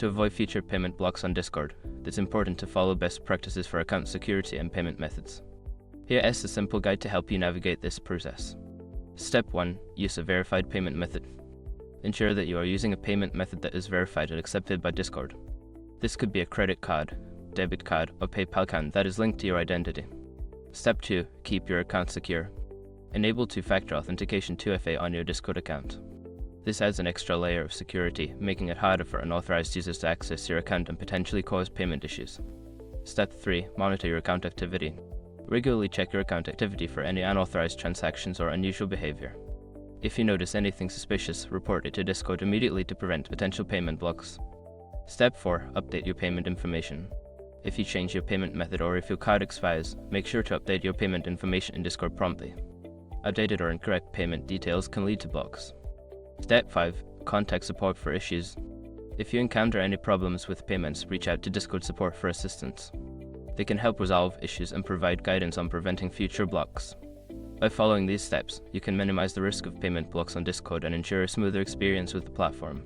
To avoid future payment blocks on Discord, it's important to follow best practices for account security and payment methods. Here is a simple guide to help you navigate this process. Step 1. Use a verified payment method. Ensure that you are using a payment method that is verified and accepted by Discord. This could be a credit card, debit card, or PayPal account that is linked to your identity. Step 2. Keep your account secure. Enable two-factor authentication 2FA on your Discord account. This adds an extra layer of security, making it harder for unauthorized users to access your account and potentially cause payment issues. Step 3. Monitor your account activity. Regularly check your account activity for any unauthorized transactions or unusual behavior. If you notice anything suspicious, report it to Discord immediately to prevent potential payment blocks. Step 4. Update your payment information. If you change your payment method or if your card expires, make sure to update your payment information in Discord promptly. Outdated or incorrect payment details can lead to blocks. Step 5. Contact support for issues. If you encounter any problems with payments, reach out to Discord support for assistance. They can help resolve issues and provide guidance on preventing future blocks. By following these steps, you can minimize the risk of payment blocks on Discord and ensure a smoother experience with the platform.